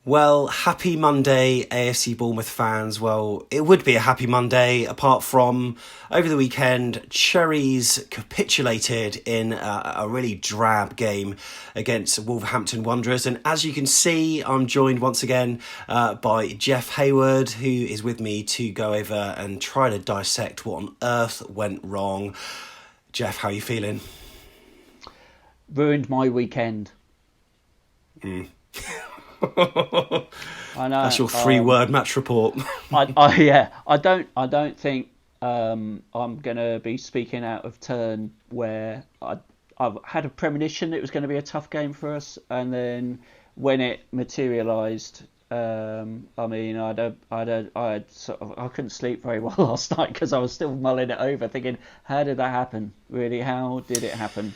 Well, happy Monday, AFC Bournemouth fans. Well, it would be a happy Monday apart from over the weekend, Cherries capitulated in a really drab game against Wolverhampton Wanderers. And as you can see, I'm joined once again by Jeff Hayward, who is with me to go over and try to dissect what on earth went wrong. Jeff, how are you feeling? Ruined my weekend. I know. That's your 3-word match report. I don't think I'm gonna be speaking out of turn. Where I've had a premonition it was going to be a tough game for us, and then when it materialised, I couldn't sleep very well last night because I was still mulling it over, thinking, how did that happen? Really, how did it happen?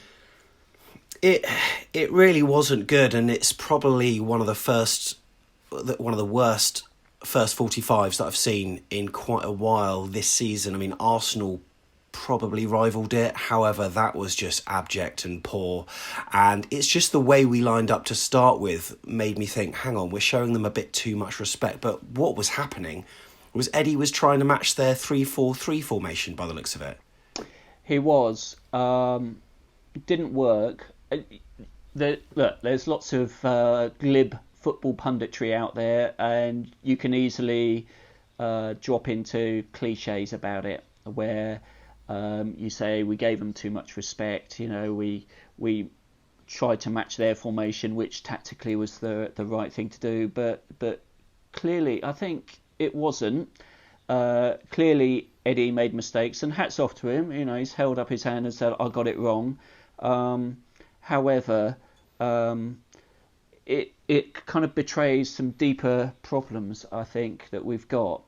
It really wasn't good, and it's probably one of the worst first 45s that I've seen in quite a while this season. I mean, Arsenal probably rivaled it. However, that was just abject and poor. And it's just the way we lined up to start with made me think, hang on, we're showing them a bit too much respect. But what was happening was Eddie was trying to match their 3-4-3 formation by the looks of it. He was. It didn't work. Look, there's lots of glib football punditry out there, and you can easily drop into cliches about it, where you say we gave them too much respect. You know, we tried to match their formation, which tactically was the right thing to do, but clearly, I think it wasn't. Clearly, Eddie made mistakes, and hats off to him. You know, he's held up his hand and said, "I got it wrong." However, it kind of betrays some deeper problems, I think, that we've got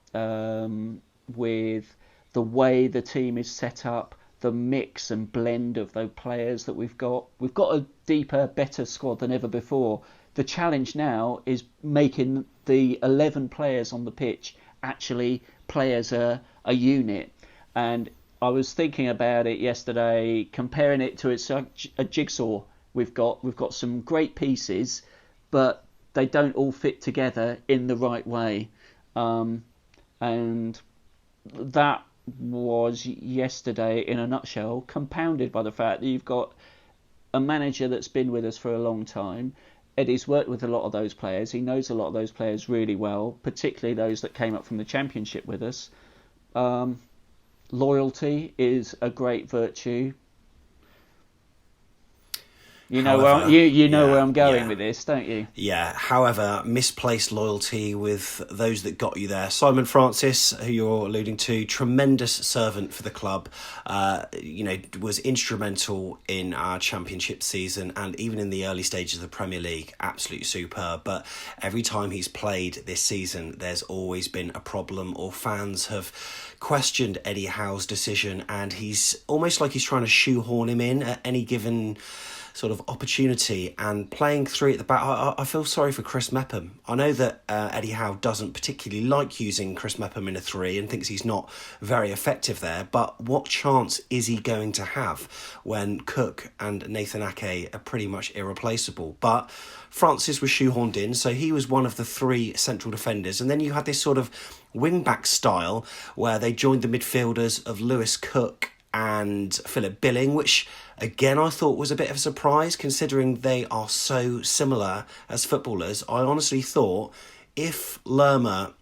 with the way the team is set up, the mix and blend of those players that we've got. We've got a deeper, better squad than ever before. The challenge now is making the 11 players on the pitch actually play as a unit. And I was thinking about it yesterday, comparing it to it's a jigsaw. We've got some great pieces, but they don't all fit together in the right way. And that was yesterday in a nutshell, compounded by the fact that you've got a manager that's been with us for a long time. Eddie's worked with a lot of those players. He knows a lot of those players really well, particularly those that came up from the Championship with us. Loyalty is a great virtue. However, where I'm going with this, don't you? Yeah. However, misplaced loyalty with those that got you there. Simon Francis, who you're alluding to, tremendous servant for the club. Was instrumental in our Championship season and even in the early stages of the Premier League. Absolutely superb. But every time he's played this season, there's always been a problem, or fans have questioned Eddie Howe's decision, and he's almost like he's trying to shoehorn him in at any given sort of opportunity, and playing three at the back. I feel sorry for Chris Mepham. I know that Eddie Howe doesn't particularly like using Chris Mepham in a 3 and thinks he's not very effective there, but what chance is he going to have when Cook and Nathan Ake are pretty much irreplaceable? But Francis was shoehorned in, so he was one of the 3 central defenders, and then you had this sort of wing-back style where they joined the midfielders of Lewis Cook and Philip Billing, which again I thought was a bit of a surprise considering they are so similar as footballers. I honestly thought if Lerma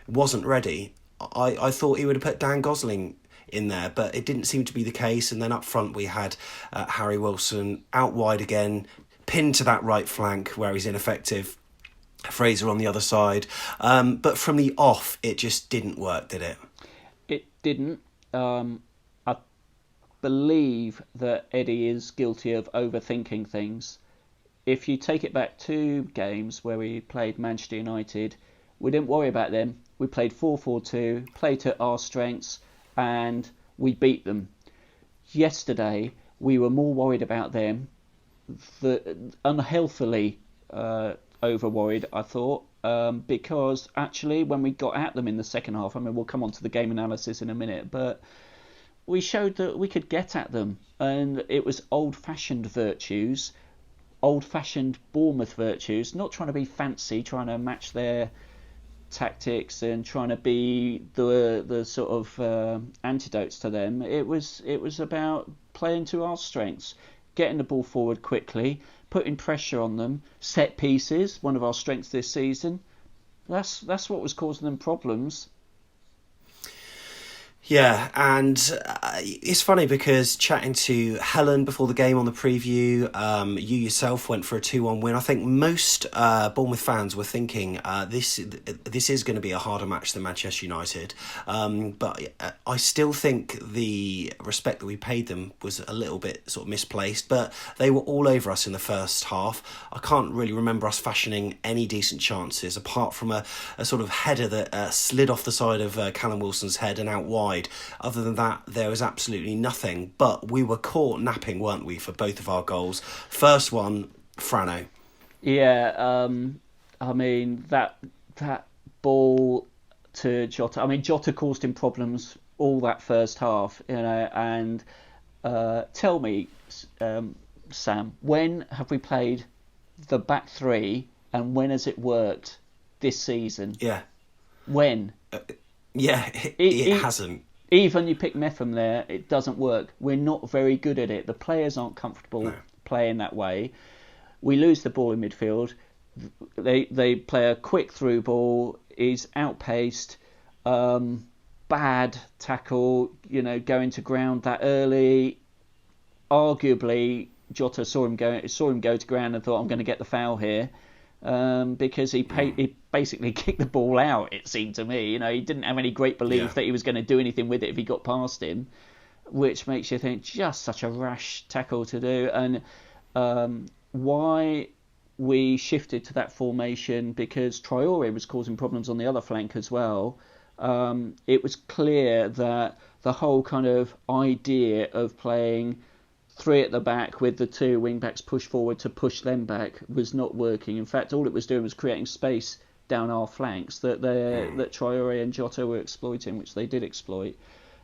wasn't ready, I thought he would have put Dan Gosling in there, but it didn't seem to be the case. And then up front we had Harry Wilson out wide again, pinned to that right flank where he's ineffective. Fraser on the other side. But from the off, it just didn't work, did it? It didn't. I believe that Eddie is guilty of overthinking things. If you take it back 2 games where we played Manchester United, we didn't worry about them. We played 4-4-2, played to our strengths, and we beat them. Yesterday, we were more worried about them, unhealthily over worried, I thought, because actually when we got at them in the second half, I mean, we'll come on to the game analysis in a minute, but we showed that we could get at them, and it was old-fashioned virtues. old-fashioned Bournemouth virtues, not trying to be fancy, trying to match their tactics and trying to be the sort of antidotes to them. It was about playing to our strengths, getting the ball forward quickly, putting pressure on them, set pieces, one of our strengths this season. That's what was causing them problems. Yeah, and it's funny because chatting to Helen before the game on the preview, you yourself went for a 2-1 win. I think most Bournemouth fans were thinking this is going to be a harder match than Manchester United. But I still think the respect that we paid them was a little bit sort of misplaced. But they were all over us in the first half. I can't really remember us fashioning any decent chances apart from a sort of header that slid off the side of Callum Wilson's head and out wide. Other than that, there was absolutely nothing. But we were caught napping, weren't we, for both of our goals? First one, Frano. Yeah, I mean, that ball to Jota. I mean, Jota caused him problems all that first half, and tell me, Sam, when have we played the back three and when has it worked this season? Yeah. When? It hasn't. Even you pick Metham there, it doesn't work. We're not very good at it. The players aren't comfortable playing that way. We lose the ball in midfield. They play a quick through ball. Is outpaced. Bad tackle. Going to ground that early. Arguably, Jota saw him go to ground and thought, I'm going to get the foul here. Because he basically kicked the ball out, it seemed to me. He didn't have any great belief that he was going to do anything with it if he got past him, which makes you think just such a rash tackle to do. And why we shifted to that formation, because Traore was causing problems on the other flank as well. It was clear that the whole kind of idea of playing three at the back with the two wing backs push forward to push them back was not working. In fact, all it was doing was creating space down our flanks that Traore and Jota were exploiting, which they did exploit.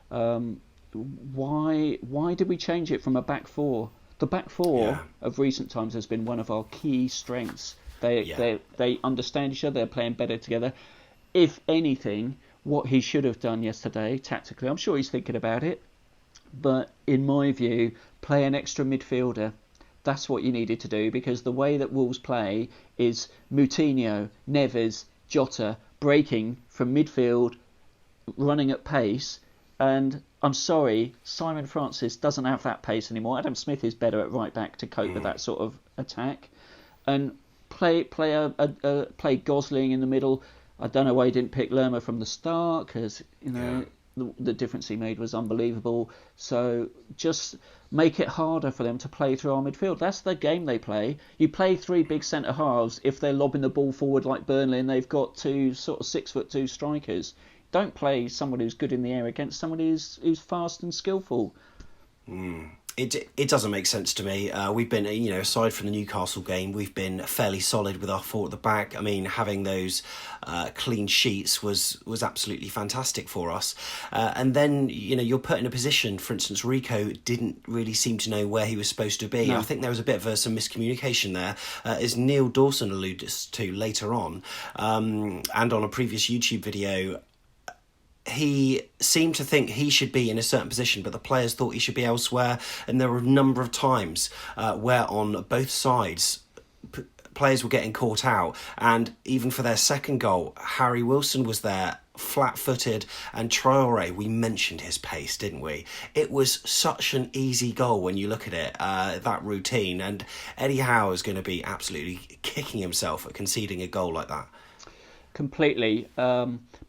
Why did we change it from a back four? The back four of recent times has been one of our key strengths. They understand each other. They're playing better together. If anything, what he should have done yesterday tactically, I'm sure he's thinking about it, but in my view, play an extra midfielder. That's what you needed to do, because the way that Wolves play is Moutinho, Neves, Jota breaking from midfield, running at pace. And I'm sorry, Simon Francis doesn't have that pace anymore. Adam Smith is better at right back to cope with that sort of attack. And play Gosling in the middle. I don't know why he didn't pick Lerma from the start, because the difference he made was unbelievable. So just make it harder for them to play through our midfield. That's the game they play. You play three big centre halves if they're lobbing the ball forward like Burnley and they've got two sort of 6'2" strikers. Don't play someone who's good in the air against somebody who's fast and skillful. It doesn't make sense to me. We've been, aside from the Newcastle game, we've been fairly solid with our four at the back. I mean, having those clean sheets was absolutely fantastic for us. And then, you're put in a position, for instance, Rico didn't really seem to know where he was supposed to be. No. I think there was a bit of some miscommunication there, as Neil Dawson alluded to later on. And on a previous YouTube video, he seemed to think he should be in a certain position, but the players thought he should be elsewhere. And there were a number of times where on both sides, players were getting caught out. And even for their second goal, Harry Wilson was there, flat-footed, and Traore, we mentioned his pace, didn't we? It was such an easy goal when you look at it, that routine. And Eddie Howe is going to be absolutely kicking himself at conceding a goal like that. Completely.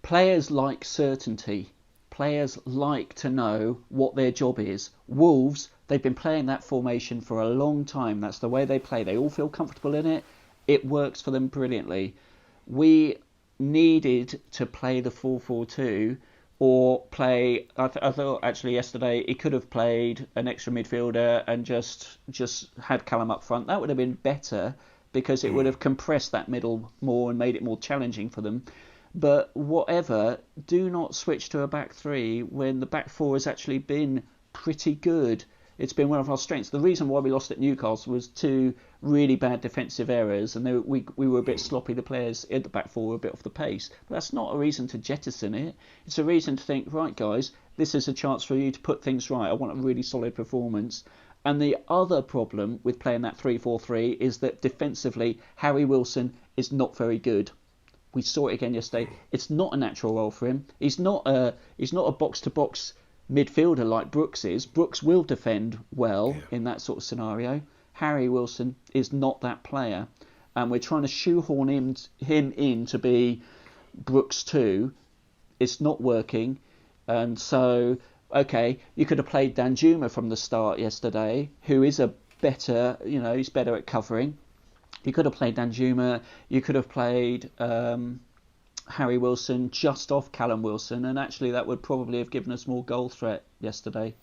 Players like certainty. Players like to know what their job is. Wolves, they've been playing that formation for a long time. That's the way they play. They all feel comfortable in it. It works for them brilliantly. We needed to play the 4-4-2 or play... I thought actually yesterday he could have played an extra midfielder and just had Callum up front. That would have been better, because it would have compressed that middle more and made it more challenging for them. But whatever, do not switch to a back three when the back four has actually been pretty good. It's been one of our strengths. The reason why we lost at Newcastle was 2 really bad defensive errors, and we were a bit sloppy. The players at the back four were a bit off the pace. But that's not a reason to jettison it. It's a reason to think, right, guys, this is a chance for you to put things right. I want a really solid performance. And the other problem with playing that 3-4-3 is that defensively, Harry Wilson is not very good. We saw it again yesterday. It's not a natural role for him. He's not a box-to-box midfielder like Brooks is. Brooks will defend well in that sort of scenario. Harry Wilson is not that player, and we're trying to shoehorn him in to be Brooks too. It's not working, and so okay, you could have played Danjuma from the start yesterday, who is a better, he's better at covering. You could have played Danjuma. You could have played Harry Wilson just off Callum Wilson, and actually that would probably have given us more goal threat yesterday.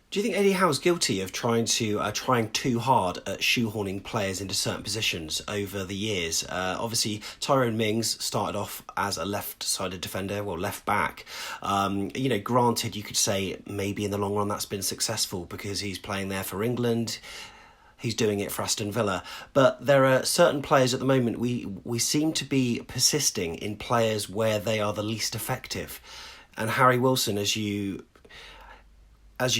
Do you think Eddie Howe's guilty of trying too hard at shoehorning players into certain positions over the years? Obviously, Tyrone Mings started off as a left-sided defender, well, left back. Granted, you could say maybe in the long run that's been successful because he's playing there for England. He's doing it for Aston Villa. But there are certain players at the moment, we seem to be persisting in players where they are the least effective. And Harry Wilson, as you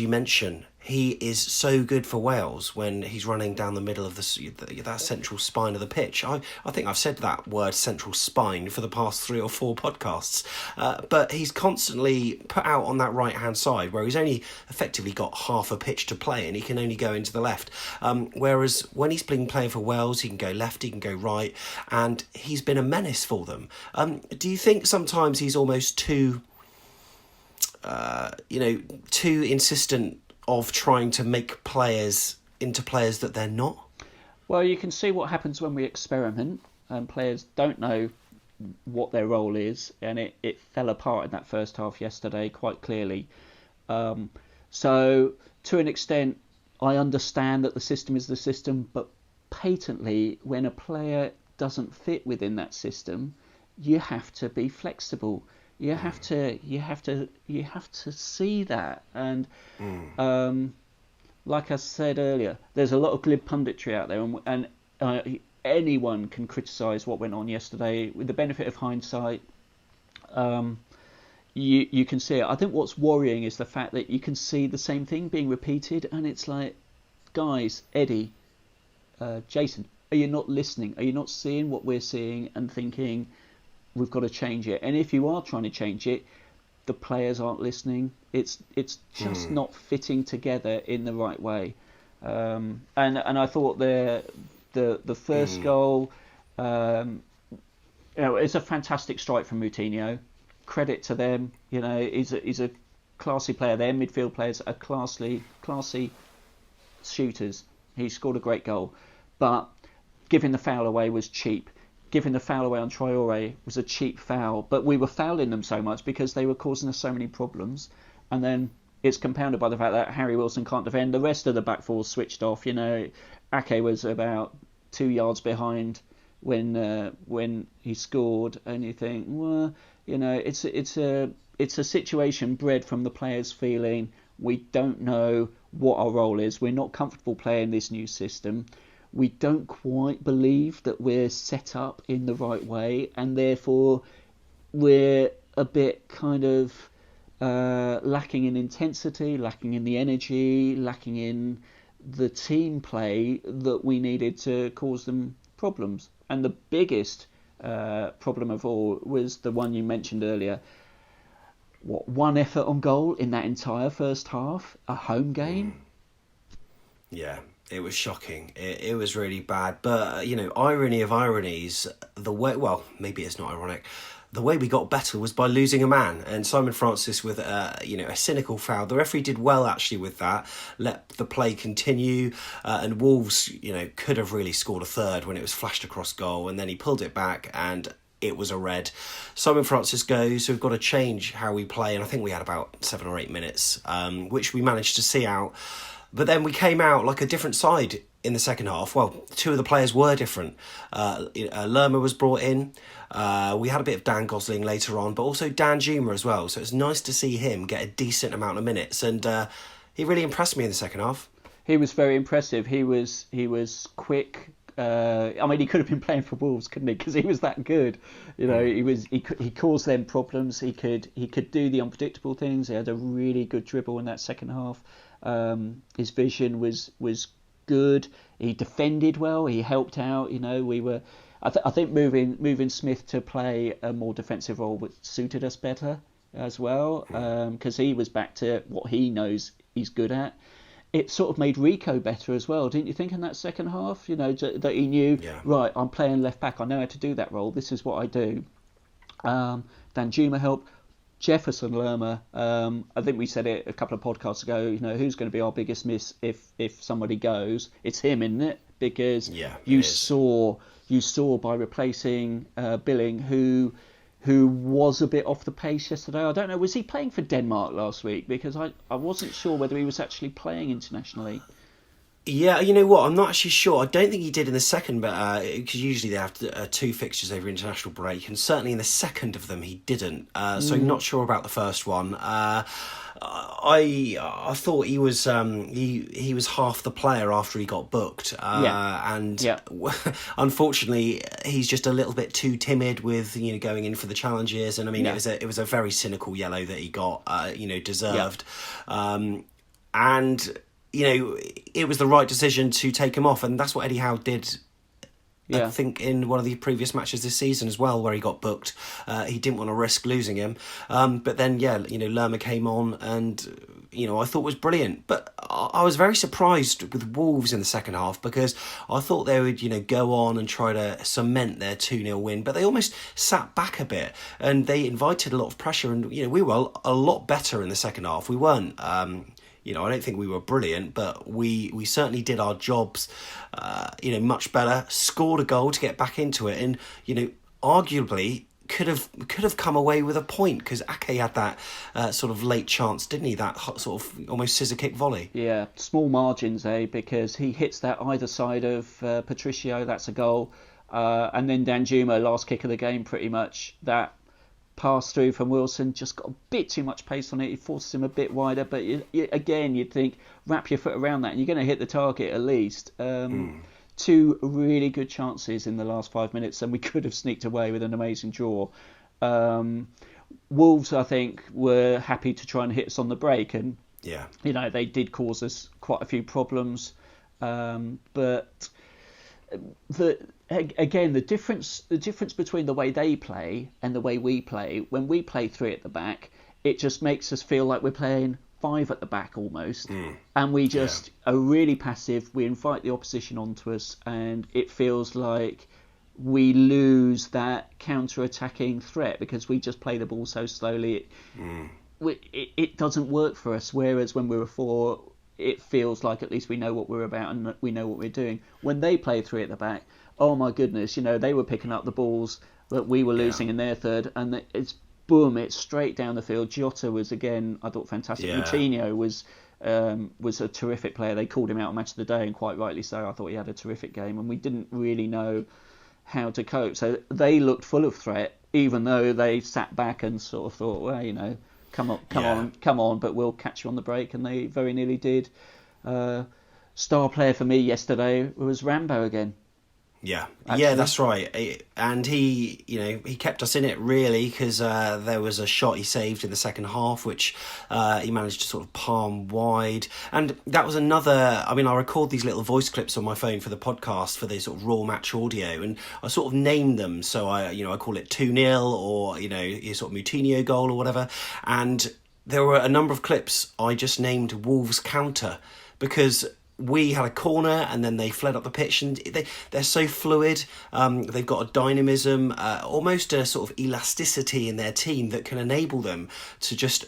mention, he is so good for Wales when he's running down the middle of that central spine of the pitch. I think I've said that word central spine for the past 3 or 4 podcasts. But he's constantly put out on that right-hand side where he's only effectively got half a pitch to play and he can only go into the left. Whereas when he's been playing for Wales, he can go left, he can go right, and he's been a menace for them. Do you think sometimes he's almost too insistent of trying to make players into players that they're not? Well, you can see what happens when we experiment and players don't know what their role is, and it fell apart in that first half yesterday quite clearly. So to an extent, I understand that the system is the system, but patently when a player doesn't fit within that system, you have to be flexible. You have to see that, and like I said earlier, there's a lot of glib punditry out there, and anyone can criticise what went on yesterday. With the benefit of hindsight, you can see it. I think what's worrying is the fact that you can see the same thing being repeated, and it's like, guys, Eddie, Jason, are you not listening? Are you not seeing what we're seeing and thinking, we've got to change it? And if you are trying to change it, the players aren't listening. It's just not fitting together in the right way. And I thought the first goal, it's a fantastic strike from Moutinho. Credit to them. He's a classy player. Their midfield players are classy shooters. He scored a great goal, but giving the foul away was cheap. Giving the foul away on Traore was a cheap foul, but we were fouling them so much because they were causing us so many problems. And then it's compounded by the fact that Harry Wilson can't defend. The rest of the back four switched off. Ake was about 2 yards behind when he scored, and you think, well, it's a situation bred from the players feeling we don't know what our role is. We're not comfortable playing this new system. We don't quite believe that we're set up in the right way, and therefore we're a bit kind of lacking in intensity, lacking in the energy, lacking in the team play that we needed to cause them problems. And the biggest problem of all was the one you mentioned earlier. One effort on goal in that entire first half, a home game? Yeah. It was shocking. It was really bad. But, irony of ironies, maybe it's not ironic. The way we got better was by losing a man. And Simon Francis with, a cynical foul. The referee did well, actually, with that. Let the play continue. And Wolves, could have really scored a third when it was flashed across goal. And then he pulled it back and it was a red. Simon Francis goes, so we've got to change how we play. And I think we had about 7 or 8 minutes, which we managed to see out. But then we came out like a different side in the second half. Well, 2 of the players were different. Lerma was brought in. We had a bit of Dan Gosling later on, but also Danjuma as well. So it's nice to see him get a decent amount of minutes. And He really impressed me in the second half. He was very impressive. He was quick. I mean, he could have been playing for Wolves, couldn't he? Because he was that good. You know, he caused them problems. He could do the unpredictable things. He had a really good dribble in that second half. His vision was good. He defended well. He helped out. You know, we were. I think moving Smith to play a more defensive role suited us better as well, because he was back to what he knows he's good at. It sort of made Rico better as well, didn't you think, in that second half? You know, that he knew, right, I'm playing left back, I know how to do that role, this is what I do. Danjuma helped. Jefferson Lerma, I think we said it a couple of podcasts ago, you know, who's going to be our biggest miss if somebody goes? It's him, isn't it? Because you saw by replacing Billing, who was a bit off the pace yesterday. I don't know, was he playing for Denmark last week? Because I wasn't sure whether he was actually playing internationally. Yeah, you know what? I'm not actually sure. I don't think he did in the second, but because usually they have 2 fixtures over international break, and certainly in the second of them he didn't. So not sure about the first one. I thought he was he was half the player after he got booked, unfortunately he's just a little bit too timid with going in for the challenges, and I mean it was a very cynical yellow that he got, deserved, and it was the right decision to take him off, and that's what Eddie Howe did. I think in one of the previous matches this season as well, where he got booked, he didn't want to risk losing him. But then, Lerma came on, and I thought was brilliant. But I was very surprised with Wolves in the second half, because I thought they would, go on and try to cement their 2-0 win. But they almost sat back a bit, and they invited a lot of pressure. And we were a lot better in the second half. We weren't. I don't think we were brilliant, but we certainly did our jobs, much better. Scored a goal to get back into it, and arguably could have come away with a point, because Ake had that sort of late chance, didn't he? That sort of almost scissor kick volley. Yeah, small margins, because he hits that either side of Patricio. That's a goal, and then Danjuma, last kick of the game, pretty much that. Pass through from Wilson, just got a bit too much pace on it. He forces him a bit wider, but again, you'd think, wrap your foot around that and you're going to hit the target at least. 2 really good chances in the last 5 minutes, and we could have sneaked away with an amazing draw. Wolves, I think, were happy to try and hit us on the break, and they did cause us quite a few problems, but the difference between the way they play and the way we play, when we play 3 at the back, it just makes us feel like we're playing 5 at the back almost, and we just are really passive. We invite the opposition onto us, and it feels like we lose that counter-attacking threat because we just play the ball so slowly. It doesn't work for us, whereas when we were 4, it feels like at least we know what we're about and we know what we're doing. When they play 3 at the back, oh my goodness, they were picking up the balls that we were losing in their third, and it's straight down the field. Jota was, again, I thought, fantastic. Moutinho was a terrific player. They called him out on Match of the Day, and quite rightly so. I thought he had a terrific game, and we didn't really know how to cope. So they looked full of threat, even though they sat back and sort of thought, well, come on, but we'll catch you on the break, and they very nearly did. Star player for me yesterday was Rambo again. Yeah, that's right. And he kept us in it, really, because there was a shot he saved in the second half, which he managed to sort of palm wide. And that was another. I mean, I record these little voice clips on my phone for the podcast, for the sort of raw match audio, and I sort of name them. So I call it 2-0 or your sort of Moutinho goal or whatever. And there were a number of clips I just named Wolves counter, because we had a corner and then they fled up the pitch, and they're so fluid. They've got a dynamism, almost a sort of elasticity in their team that can enable them to just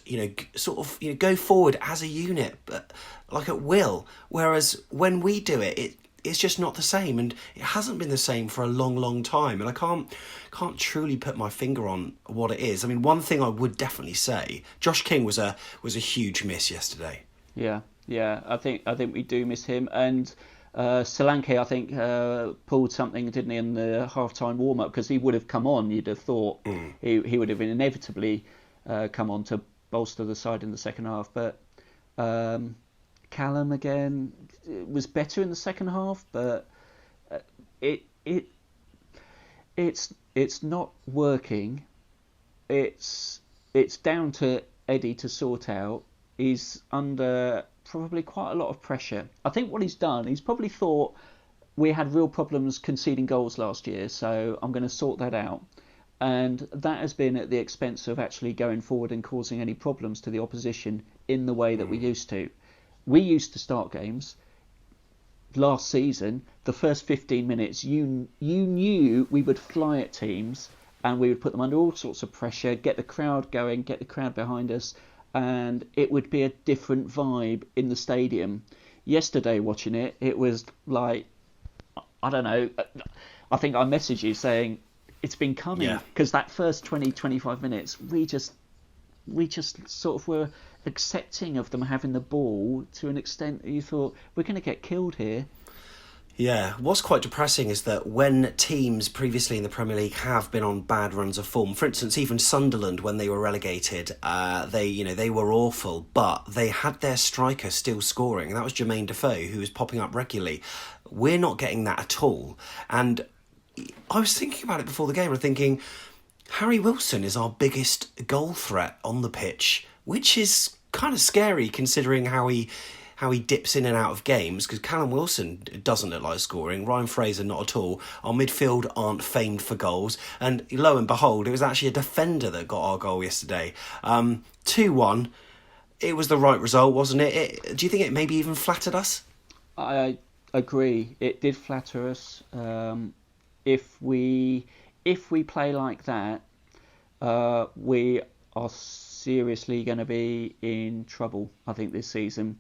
go forward as a unit, but like at will. Whereas when we do it, it's just not the same, and it hasn't been the same for a long time. And I can't truly put my finger on what it is. I mean, one thing I would definitely say, Josh King was a huge miss yesterday. Yeah, I think we do miss him, and Solanke, I think, pulled something, didn't he, in the half-time warm-up, because he would have come on. You'd have thought he would have inevitably come on to bolster the side in the second half, but Callum again was better in the second half, but it's not working. It's down to Eddie to sort out. He's under probably quite a lot of pressure. I think what he's done, he's probably thought we had real problems conceding goals last year, so I'm going to sort that out. And that has been at the expense of actually going forward and causing any problems to the opposition in the way that we used to. We used to start games last season, the first 15 minutes, you knew we would fly at teams and we would put them under all sorts of pressure, get the crowd going, get the crowd behind us, and it would be a different vibe in the stadium. Yesterday, watching it, it was like, I don't know, I think I messaged you saying it's been coming, because that first 20-25 minutes, we just sort of were accepting of them having the ball to an extent that you thought, we're going to get killed here. Yeah, what's quite depressing is that when teams previously in the Premier League have been on bad runs of form, for instance, even Sunderland when they were relegated, they were awful, but they had their striker still scoring, and that was Jermaine Defoe, who was popping up regularly. We're not getting that at all, and I was thinking about it before the game. I'm thinking, Harry Wilson is our biggest goal threat on the pitch, which is kind of scary considering how he dips in and out of games, because Callum Wilson doesn't look like scoring, Ryan Fraser not at all, our midfield aren't famed for goals, and lo and behold, it was actually a defender that got our goal yesterday. 2-1, it was the right result, wasn't it? Do you think it maybe even flattered us? I agree, it did flatter us. If we play like that, we are seriously going to be in trouble, I think, this season.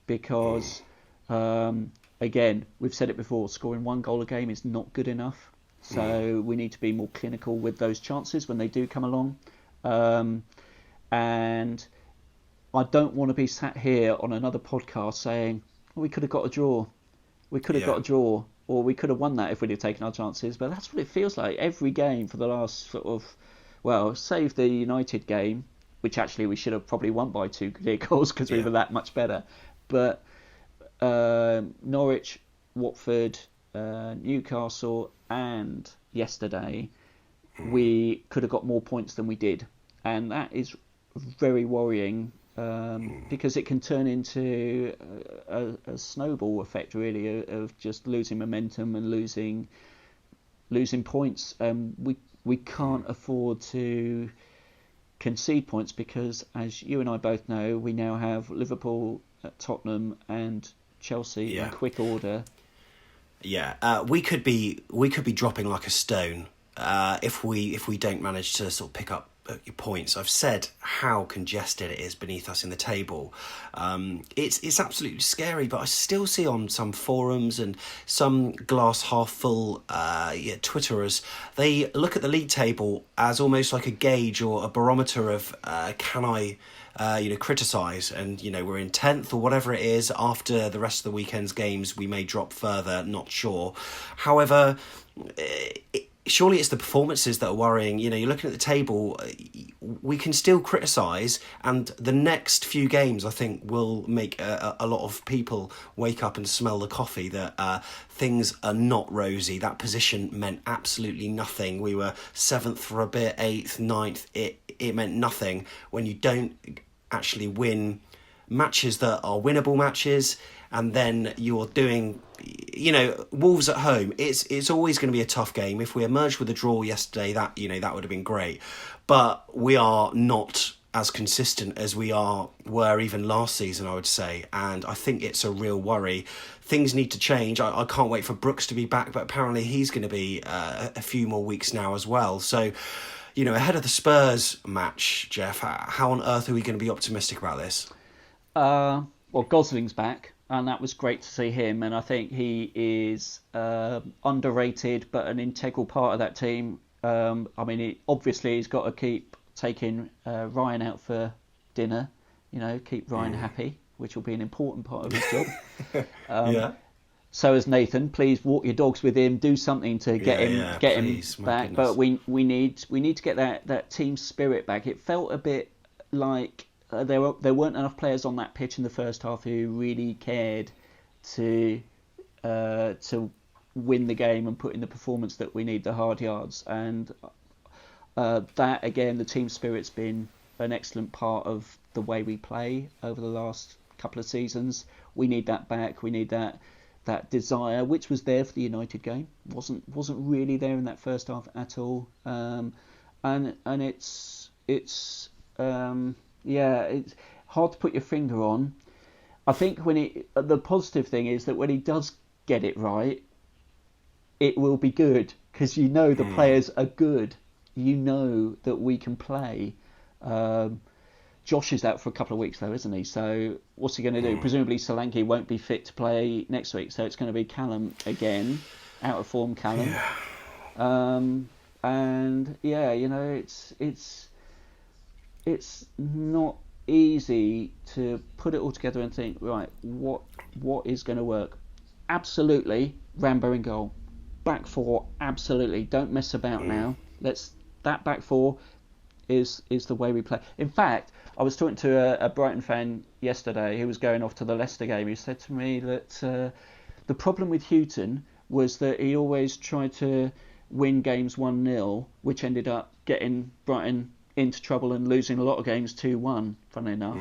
Because, again, we've said it before, scoring one goal a game is not good enough. So we need to be more clinical with those chances when they do come along. And I don't want to be sat here on another podcast saying, we could have got a draw. We could have got a draw. Or we could have won that if we'd have taken our chances. But that's what it feels like. Every game for the last sort of, well, save the United game, which actually we should have probably won by 2 clear goals because we were that much better. But Norwich, Watford, Newcastle, and yesterday, we could have got more points than we did. And that is very worrying because it can turn into a snowball effect, really, of just losing momentum and losing points. We can't afford to concede points because, as you and I both know, we now have Liverpool, Tottenham and Chelsea in quick order. We could be dropping like a stone if we don't manage to sort of pick up points. I've said how congested it is beneath us in the table. It's absolutely scary, but I still see on some forums and some glass half full Twitterers, they look at the league table as almost like a gauge or a barometer of can I criticise, and we're in 10th or whatever it is. After the rest of the weekend's games we may drop further, not sure. However, surely it's the performances that are worrying. You're looking at the table, we can still criticise, and the next few games I think will make a lot of people wake up and smell the coffee that things are not rosy. That position meant absolutely nothing. We were 7th for a bit, 8th, 9th. It meant nothing when you don't actually win matches that are winnable matches, and then you're doing, Wolves at home. It's always going to be a tough game. If we emerged with a draw yesterday, that would have been great. But we are not as consistent as we were even last season, I would say, and I think it's a real worry. Things need to change. I can't wait for Brooks to be back, but apparently he's going to be a few more weeks now as well. So, ahead of the Spurs match, Jeff, how on earth are we going to be optimistic about this? Well, Gosling's back, and that was great to see him, and I think he is underrated but an integral part of that team. Obviously he's got to keep taking Ryan out for dinner, keep Ryan happy, which will be an important part of his job. So as Nathan, please walk your dogs with him, do something to get him back. But we need to get that team spirit back. It felt a bit like there weren't enough players on that pitch in the first half who really cared to win the game and put in the performance that we need, the hard yards. And that, again, the team spirit's been an excellent part of the way we play over the last couple of seasons. We need that back. We need that desire, which was there for the United game, wasn't really there in that first half at all. And it's hard to put your finger on. I think the positive thing is that when he does get it right, it will be good, because you know the players are good. You know that we can play. Josh is out for a couple of weeks though, isn't he? So what's he going to do? Presumably Solanke won't be fit to play next week, so it's going to be Callum again, out of form Callum. Yeah. And yeah, you know, it's not easy to put it all together and think, right, what is going to work? Absolutely, Rambo in goal. Back four, absolutely. Don't mess about now. That back four is the way we play. In fact, I was talking to a Brighton fan yesterday who was going off to the Leicester game. He said to me that the problem with Houghton was that he always tried to win games 1-0, which ended up getting Brighton into trouble and losing a lot of games 2-1, funnily enough.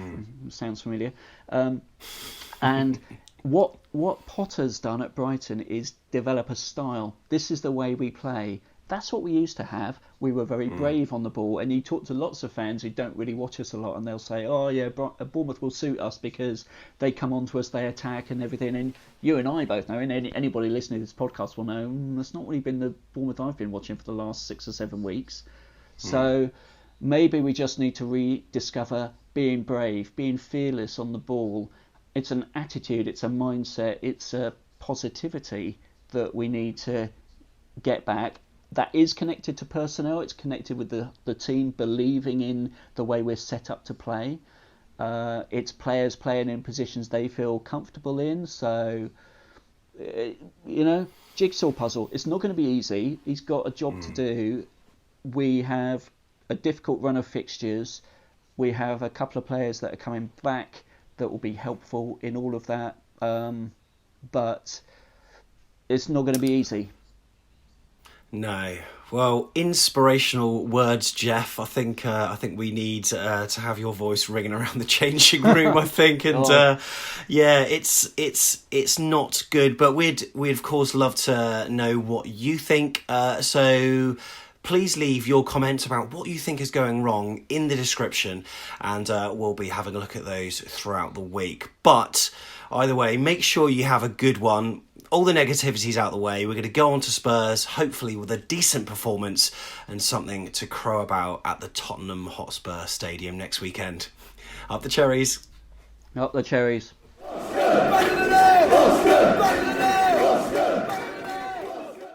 Sounds familiar. And what Potter's done at Brighton is develop a style. This is the way we play. That's what we used to have. We were very brave on the ball, and you talk to lots of fans who don't really watch us a lot, and they'll say, oh yeah, Bournemouth will suit us because they come on to us, they attack and everything. And you and I both know, and anybody listening to this podcast will know, that's not really been the Bournemouth I've been watching for the last 6 or 7 weeks. So maybe we just need to rediscover being brave, being fearless on the ball. It's an attitude, it's a mindset, it's a positivity that we need to get back. That is connected to personnel. It's connected with the team believing in the way we're set up to play. It's players playing in positions they feel comfortable in. So, jigsaw puzzle. It's not going to be easy. He's got a job to do. We have a difficult run of fixtures. We have a couple of players that are coming back that will be helpful in all of that. But it's not going to be easy. No. Well, inspirational words, Jeff. I think we need to have your voice ringing around the changing room. I think, and it's not good. But we'd of course love to know what you think. So please leave your comments about what you think is going wrong in the description, and we'll be having a look at those throughout the week. But either way, make sure you have a good one. All the negativity's out the way. We're going to go on to Spurs, hopefully with a decent performance and something to crow about at the Tottenham Hotspur Stadium next weekend. Up the cherries. Up the cherries.